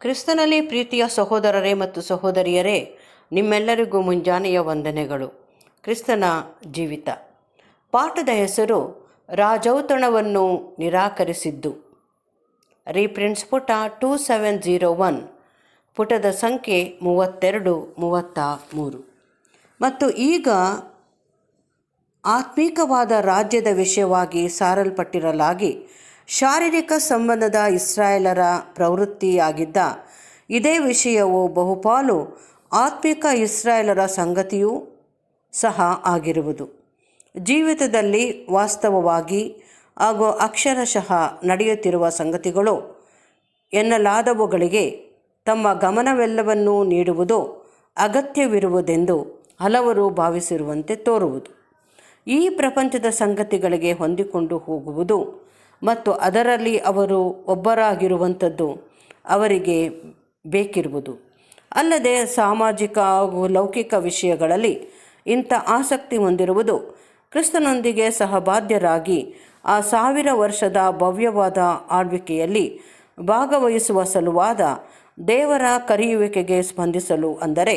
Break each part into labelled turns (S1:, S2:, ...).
S1: ಕ್ರಿಸ್ತನಲ್ಲಿ ಪ್ರೀತಿಯ ಸಹೋದರರೇ ಮತ್ತು ಸಹೋದರಿಯರೇ, ನಿಮ್ಮೆಲ್ಲರಿಗೂ ಮುಂಜಾನೆಯ ವಂದನೆಗಳು. ಕ್ರಿಸ್ತನ ಜೀವಿತ ಪಾಠದ ಹೆಸರು ರಾಜೌತಣವನ್ನು ನಿರಾಕರಿಸಿದ್ದು. ರೀಪ್ರಿಂಟ್ಸ್ ಪುಟ 2701, ಪುಟದ ಸಂಖ್ಯೆ 32-33. ಮತ್ತು ಈಗ ಆತ್ಮಿಕವಾದ ರಾಜ್ಯದ ವಿಷಯವಾಗಿ ಸಾರಲ್ಪಟ್ಟಿರಲಾಗಿ ಶಾರೀರಿಕ ಸಂಬಂಧದ ಇಸ್ರಾಯೇಲರ ಪ್ರವೃತ್ತಿಯಾಗಿದ್ದ ಇದೇ ವಿಷಯವು ಬಹುಪಾಲು ಆತ್ಮಿಕ ಇಸ್ರಾಯೇಲರ ಸಂಗತಿಯೂ ಸಹ ಆಗಿರುವುದು. ಜೀವಿತದಲ್ಲಿ ವಾಸ್ತವವಾಗಿ ಹಾಗೂ ಅಕ್ಷರಶಃ ನಡೆಯುತ್ತಿರುವ ಸಂಗತಿಗಳು ಎನ್ನಲಾದವುಗಳಿಗೆ ತಮ್ಮ ಗಮನವೆಲ್ಲವನ್ನೂ ನೀಡುವುದು ಅಗತ್ಯವಿರುವುದೆಂದು ಹಲವರು ಭಾವಿಸಿರುವಂತೆ ತೋರುವುದು. ಈ ಪ್ರಪಂಚದ ಸಂಗತಿಗಳಿಗೆ ಹೊಂದಿಕೊಂಡು ಹೋಗುವುದು ಮತ್ತು ಅದರಲ್ಲಿ ಅವರು ಒಬ್ಬರಾಗಿರುವಂಥದ್ದು ಅವರಿಗೆ ಬೇಕಿರುವುದು. ಅಲ್ಲದೆ ಸಾಮಾಜಿಕ ಹಾಗೂ ಲೌಕಿಕ ವಿಷಯಗಳಲ್ಲಿ ಇಂಥ ಆಸಕ್ತಿ ಹೊಂದಿರುವುದು ಕ್ರಿಸ್ತನೊಂದಿಗೆ ಸಹಬಾಧ್ಯರಾಗಿ ಆ 1000 ವರ್ಷದ ಭವ್ಯವಾದ ಆಳ್ವಿಕೆಯಲ್ಲಿ ಭಾಗವಹಿಸುವ ಸಲುವಾದ ದೇವರ ಕರೆಯುವಿಕೆಗೆ ಸ್ಪಂದಿಸಲು, ಅಂದರೆ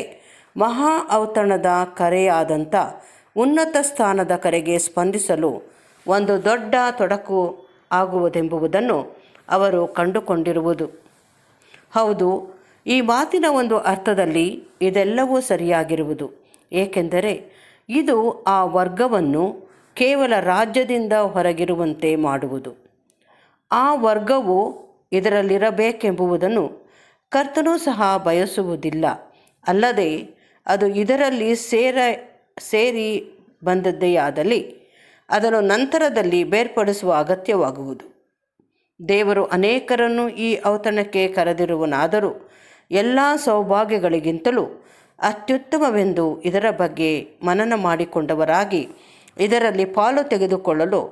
S1: ಮಹಾ ಔತಣದ ಕರೆಯಾದಂಥ ಉನ್ನತ ಸ್ಥಾನದ ಕರೆಗೆ ಸ್ಪಂದಿಸಲು ಒಂದು ದೊಡ್ಡ ತೊಡಕು ಆಗುವುದೆಂಬುದನ್ನು ಅವರು ಕಂಡುಕೊಂಡಿರುವುದು. ಹೌದು, ಈ ಮಾತಿನ ಒಂದು ಅರ್ಥದಲ್ಲಿ ಇದೆಲ್ಲವೂ ಸರಿಯಾಗಿರುವುದು. ಏಕೆಂದರೆ ಇದು ಆ ವರ್ಗವನ್ನು ಕೇವಲ ರಾಜ್ಯದಿಂದ ಹೊರಗಿರುವಂತೆ ಮಾಡುವುದು. ಆ ವರ್ಗವು ಇದರಲ್ಲಿರಬೇಕೆಂಬುದನ್ನು ಕರ್ತನೂ ಸಹ ಬಯಸುವುದಿಲ್ಲ. ಅಲ್ಲದೆ ಅದು ಇದರಲ್ಲಿ ಸೇರಿ ಬಂದದ್ದೆಯಾದಲ್ಲಿ ಅದನ್ನು ನಂತರದಲ್ಲಿ ಬೇರ್ಪಡಿಸುವ ಅಗತ್ಯವಾಗುವುದು. ದೇವರು ಅನೇಕರನ್ನು ಈ ಔತಣಕ್ಕೆ ಕರೆದಿರುವನಾದರೂ ಎಲ್ಲ ಸೌಭಾಗ್ಯಗಳಿಗಿಂತಲೂ ಅತ್ಯುತ್ತಮವೆಂದು ಇದರ ಬಗ್ಗೆ ಮನನ ಮಾಡಿಕೊಂಡವರಾಗಿ ಇದರಲ್ಲಿ ಪಾಲು ತೆಗೆದುಕೊಳ್ಳಲು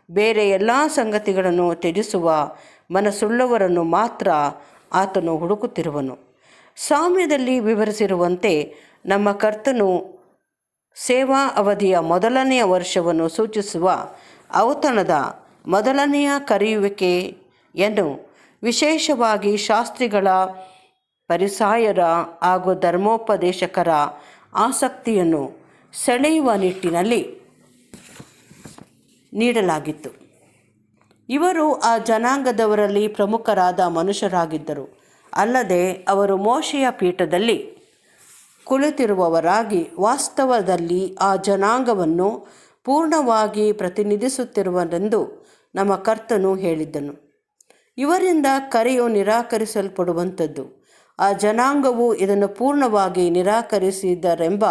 S1: ಬೇರೆ ಎಲ್ಲ ಸಂಗತಿಗಳನ್ನು ತ್ಯಜಿಸುವ ಮನಸ್ಸುಳ್ಳವರನ್ನು ಮಾತ್ರ ಆತನು ಹುಡುಕುತ್ತಿರುವನು. ಸಾಮ್ಯದಲ್ಲಿ ವಿವರಿಸಿರುವಂತೆ ನಮ್ಮ ಕರ್ತನು ಸೇವಾ ಅವಧಿಯ ಮೊದಲನೆಯ ವರ್ಷವನ್ನು ಸೂಚಿಸುವ ಔತಣದ ಮೊದಲನೆಯ ಕರೆಯುವಿಕೆಯನ್ನು ವಿಶೇಷವಾಗಿ ಶಾಸ್ತ್ರಿಗಳ, ಫರಿಸಾಯರ ಹಾಗೂ ಧರ್ಮೋಪದೇಶಕರ ಆಸಕ್ತಿಯನ್ನು ಸೆಳೆಯುವ ನಿಟ್ಟಿನಲ್ಲಿ ನೀಡಲಾಗಿತ್ತು. ಇವರು ಆ ಜನಾಂಗದವರಲ್ಲಿ ಪ್ರಮುಖರಾದ ಮನುಷ್ಯರಾಗಿದ್ದರು. ಅಲ್ಲದೆ ಅವರು ಮೋಶೆಯ ಪೀಠದಲ್ಲಿ ಕುಳಿತಿರುವವರಾಗಿ ವಾಸ್ತವದಲ್ಲಿ ಆ ಜನಾಂಗವನ್ನು ಪೂರ್ಣವಾಗಿ ಪ್ರತಿನಿಧಿಸುತ್ತಿರುವರೆಂದು ನಮ್ಮ ಕರ್ತನು ಹೇಳಿದ್ದನು. ಇವರಿಂದ ಕರೆಯು ನಿರಾಕರಿಸಲ್ಪಡುವಂಥದ್ದು. ಆ ಜನಾಂಗವು ಇದನ್ನು ಪೂರ್ಣವಾಗಿ ನಿರಾಕರಿಸಿದರೆಂಬ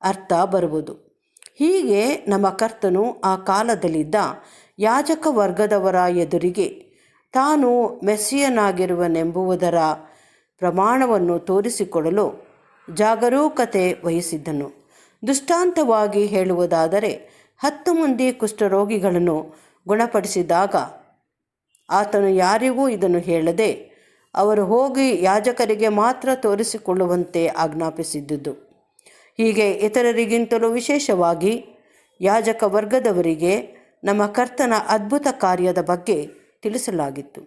S1: ಅರ್ಥ ಬರುವುದು. ಹೀಗೆ ನಮ್ಮ ಕರ್ತನು ಆ ಕಾಲದಲ್ಲಿದ್ದ ಯಾಜಕ ವರ್ಗದವರ ಎದುರಿಗೆ ತಾನು ಮೆಸ್ಸಿಯನಾಗಿರುವನೆಂಬುದರ ಪ್ರಮಾಣವನ್ನು ತೋರಿಸಿಕೊಡಲು ಜಾಗರೂಕತೆ ವಹಿಸಿದ್ದನು. ದೃಷ್ಟಾಂತವಾಗಿ ಹೇಳುವುದಾದರೆ 10 ಮಂದಿ ಕುಷ್ಠರೋಗಿಗಳನ್ನು ಗುಣಪಡಿಸಿದಾಗ ಆತನು ಯಾರಿಗೂ ಇದನ್ನು ಹೇಳದೆ ಅವರು ಹೋಗಿ ಯಾಜಕರಿಗೆ ಮಾತ್ರ ತೋರಿಸಿಕೊಳ್ಳುವಂತೆ ಆಜ್ಞಾಪಿಸಿದ್ದುದು. ಹೀಗೆ ಇತರರಿಗಿಂತಲೂ ವಿಶೇಷವಾಗಿ ಯಾಜಕ ವರ್ಗದವರಿಗೆ ನಮ್ಮ ಕರ್ತನ ಅದ್ಭುತ ಕಾರ್ಯದ ಬಗ್ಗೆ ತಿಳಿಸಲಾಗಿತ್ತು.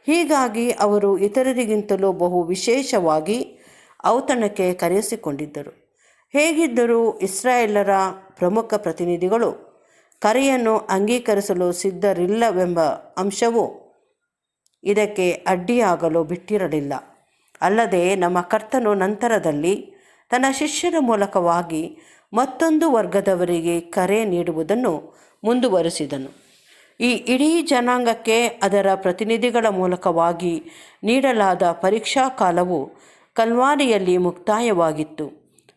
S1: ಹೀಗಾಗಿ ಅವರು ಇತರರಿಗಿಂತಲೂ ಬಹು ವಿಶೇಷವಾಗಿ ಔತಣಕ್ಕೆ ಕರೆಯಿಸಿಕೊಂಡಿದ್ದರು. ಹೇಗಿದ್ದರೂ ಇಸ್ರಾಯೇಲರ ಪ್ರಮುಖ ಪ್ರತಿನಿಧಿಗಳು ಕರೆಯನ್ನು ಅಂಗೀಕರಿಸಲು ಸಿದ್ಧರಿಲ್ಲವೆಂಬ ಅಂಶವು ಇದಕ್ಕೆ ಅಡ್ಡಿಯಾಗಲು ಬಿಟ್ಟಿರಲಿಲ್ಲ. ಅಲ್ಲದೆ ನಮ್ಮ ಕರ್ತನು ನಂತರದಲ್ಲಿ ತನ್ನ ಶಿಷ್ಯರ ಮೂಲಕವಾಗಿ ಮತ್ತೊಂದು ವರ್ಗದವರಿಗೆ ಕರೆ ನೀಡುವುದನ್ನು ಮುಂದುವರಿಸಿದನು. ಈ ಇಡೀ ಜನಾಂಗಕ್ಕೆ ಅದರ ಪ್ರತಿನಿಧಿಗಳ ಮೂಲಕವಾಗಿ ನೀಡಲಾದ ಪರೀಕ್ಷಾ ಕಾಲವು ಕಲ್ವಾರಿಯಲ್ಲಿ ಮುಕ್ತಾಯವಾಗಿತ್ತು.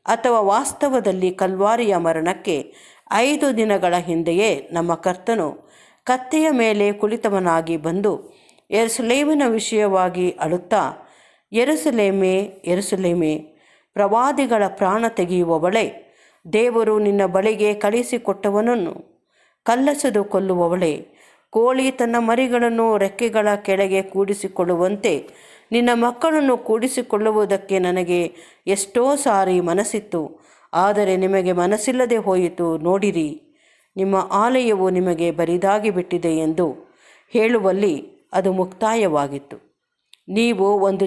S1: ಅಥವಾ ವಾಸ್ತವದಲ್ಲಿ ಕಲ್ವಾರಿಯ ಮರಣಕ್ಕೆ 5 ದಿನಗಳ ಹಿಂದೆಯೇ ನಮ್ಮ ಕರ್ತನು ಕತ್ತೆಯ ಮೇಲೆ ಕುಳಿತವನಾಗಿ ಬಂದು ಯೆರೂಸಲೇಮಿನ ವಿಷಯವಾಗಿ ಅಳುತ್ತಾ, ಯೆರೂಸಲೇಮೇ, ಯೆರೂಸಲೇಮೇ, ಪ್ರವಾದಿಗಳ ಪ್ರಾಣ ತೆಗೆಯುವವಳೇ, ದೇವರು ನಿನ್ನ ಬಳಿಗೆ ಕಳುಹಿಸಿಕೊಟ್ಟವನನ್ನು ಕಲ್ಲೆಸೆದು ಕೊಲ್ಲುವವಳೇ, ಕೋಳಿ ತನ್ನ ಮರಿಗಳನ್ನು ರೆಕ್ಕೆಗಳ ಕೆಳಗೆ ಕೂಡಿಸಿಕೊಳ್ಳುವಂತೆ ನಿನ್ನ ಮಕ್ಕಳನ್ನು ಕೂಡಿಸಿಕೊಳ್ಳುವುದಕ್ಕೆ ನನಗೆ ಎಷ್ಟೋ ಸಾರಿ ಮನಸ್ಸಿತ್ತು, ಆದರೆ ನಿಮಗೆ ಮನಸ್ಸಿಲ್ಲದೆ ಹೋಯಿತು. ನೋಡಿರಿ, ನಿಮ್ಮ ಆಲಯವು ನಿಮಗೆ ಬರಿದಾಗಿ ಬಿಟ್ಟಿದೆ ಎಂದು ಹೇಳುವಲ್ಲಿ ಅದು ಮುಕ್ತಾಯವಾಗಿತ್ತು. ನೀವು ಒಂದು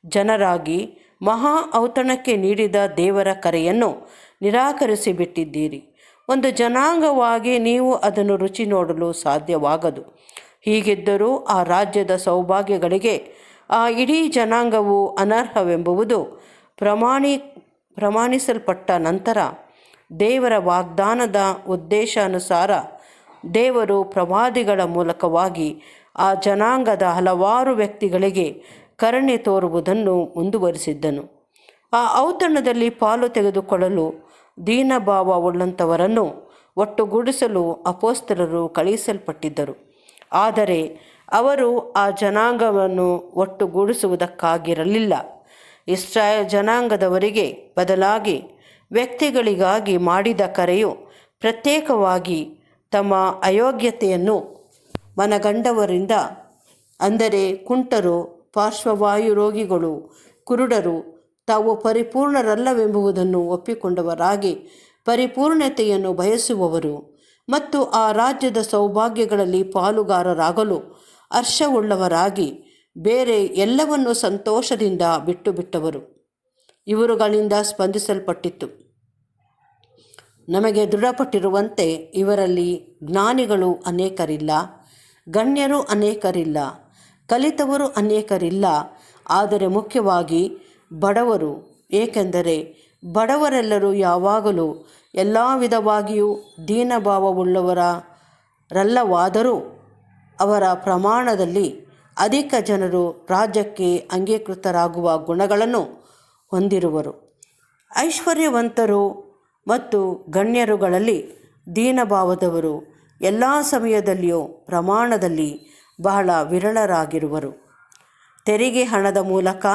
S1: ಜನರಾಗಿ ಮಹಾ ಔತಣಕ್ಕೆ ನೀಡಿದ ದೇವರ ಕರೆಯನ್ನು ನಿರಾಕರಿಸಿಬಿಟ್ಟಿದ್ದೀರಿ. ಒಂದು ಜನಾಂಗವಾಗಿ ನೀವು ಅದನ್ನು ರುಚಿ ನೋಡಲು ಸಾಧ್ಯವಾಗದು. ಹೀಗಿದ್ದರೂ ಆ ರಾಜ್ಯದ ಸೌಭಾಗ್ಯಗಳಿಗೆ ಆ ಇಡೀ ಜನಾಂಗವು ಅನರ್ಹವೆಂಬುದು ಪ್ರಮಾಣಿಸಲ್ಪಟ್ಟ ನಂತರ ದೇವರ ವಾಗ್ದಾನದ ಉದ್ದೇಶಾನುಸಾರ ದೇವರು ಪ್ರವಾದಿಗಳ ಮೂಲಕವಾಗಿ ಆ ಜನಾಂಗದ ಹಲವಾರು ವ್ಯಕ್ತಿಗಳಿಗೆ ಕರುಣೆ ತೋರುವುದನ್ನು ಮುಂದುವರಿಸಿದ್ದನು. ಆ ಔತಣದಲ್ಲಿ ಪಾಲು ತೆಗೆದುಕೊಳ್ಳಲು ದೀನಭಾವವುಳ್ಳಂಥವರನ್ನು ಒಟ್ಟುಗೂಡಿಸಲು ಅಪೊಸ್ತಲರು ಕಳುಹಿಸಲ್ಪಟ್ಟಿದ್ದರು. ಆದರೆ ಅವರು ಆ ಜನಾಂಗವನ್ನು ಒಟ್ಟುಗೂಡಿಸುವುದಕ್ಕಾಗಿರಲಿಲ್ಲ. ಇಸ್ರಾಯೇಲ್ ಜನಾಂಗದವರಿಗೆ ಬದಲಾಗಿ ವ್ಯಕ್ತಿಗಳಿಗಾಗಿ ಮಾಡಿದ ಕರೆಯು ಪ್ರತ್ಯೇಕವಾಗಿ ತಮ್ಮ ಅಯೋಗ್ಯತೆಯನ್ನು ಮನಗಂಡವರಿಂದ, ಅಂದರೆ ಕುಂಟರು, ಪಾರ್ಶ್ವವಾಯು ರೋಗಿಗಳು, ಕುರುಡರು, ತಾವು ಪರಿಪೂರ್ಣರಲ್ಲವೆಂಬುದನ್ನು ಒಪ್ಪಿಕೊಂಡವರಾಗಿ ಪರಿಪೂರ್ಣತೆಯನ್ನು ಬಯಸುವವರು ಮತ್ತು ಆ ರಾಜ್ಯದ ಸೌಭಾಗ್ಯಗಳಲ್ಲಿ ಪಾಲುಗಾರರಾಗಲು ಹರ್ಷವುಳ್ಳವರಾಗಿ ಬೇರೆ ಎಲ್ಲವನ್ನು ಸಂತೋಷದಿಂದ ಬಿಟ್ಟುಬಿಟ್ಟವರು. ಇವರುಗಳಿಂದ ಸ್ಪಂದಿಸಲ್ಪಟ್ಟಿತು. ನಮಗೆ ದೃಢಪಟ್ಟಿರುವಂತೆ ಇವರಲ್ಲಿ ಜ್ಞಾನಿಗಳು ಅನೇಕರಿಲ್ಲ, ಗಣ್ಯರು ಅನೇಕರಿಲ್ಲ, ಕಲಿತವರು ಅನೇಕರಿಲ್ಲ, ಆದರೆ ಮುಖ್ಯವಾಗಿ ಬಡವರು. ಏಕೆಂದರೆ ಬಡವರೆಲ್ಲರೂ ಯಾವಾಗಲೂ ಎಲ್ಲ ವಿಧವಾಗಿಯೂ ದೀನಭಾವವುಳ್ಳವರಲ್ಲವಾದರೂ ಅವರ ಪ್ರಮಾಣದಲ್ಲಿ ಅಧಿಕ ಜನರು ರಾಜ್ಯಕ್ಕೆ ಅಂಗೀಕೃತರಾಗುವ ಗುಣಗಳನ್ನು ಹೊಂದಿರುವರು. ಐಶ್ವರ್ಯವಂತರು ಮತ್ತು ಗಣ್ಯರುಗಳಲ್ಲಿ ದೀನಭಾವದವರು ಎಲ್ಲ ಸಮಯದಲ್ಲಿಯೂ ಪ್ರಮಾಣದಲ್ಲಿ ಬಹಳ ವಿರಳರಾಗಿರುವರು. ತೆರಿಗೆ ಹಣದ ಮೂಲಕ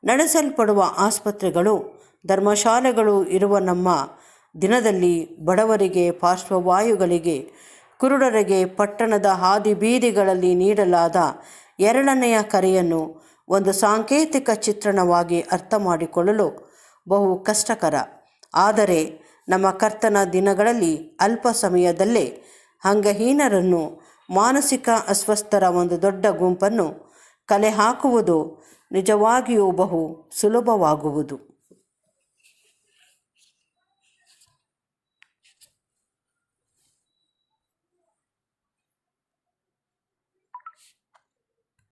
S1: ನಡೆಸಲ್ಪಡುವ ಆಸ್ಪತ್ರೆಗಳು, ಧರ್ಮಶಾಲೆಗಳು ಇರುವ ನಮ್ಮ ದಿನದಲ್ಲಿ ಬಡವರಿಗೆ, ಪಾರ್ಶ್ವವಾಯುಗಳಿಗೆ, ಕುರುಡರಿಗೆ ಪಟ್ಟಣದ ಹಾದಿ ಬೀದಿಗಳಲ್ಲಿ ನೀಡಲಾದ ಎರಡನೆಯ ಕರೆಯನ್ನು ಒಂದು ಸಾಂಕೇತಿಕ ಚಿತ್ರಣವಾಗಿ ಅರ್ಥ ಮಾಡಿಕೊಳ್ಳಲು ಬಹು ಕಷ್ಟಕರ. ಆದರೆ ನಮ್ಮ ಕರ್ತನ ದಿನಗಳಲ್ಲಿ ಅಲ್ಪ ಸಮಯದಲ್ಲೇ ಅಂಗಹೀನರನ್ನು, ಮಾನಸಿಕ ಅಸ್ವಸ್ಥರ ಒಂದು ದೊಡ್ಡ ಗುಂಪನ್ನು ಕಲೆ ಹಾಕುವುದು ನಿಜವಾಗಿಯೂ ಬಹು ಸುಲಭವಾಗುವುದು.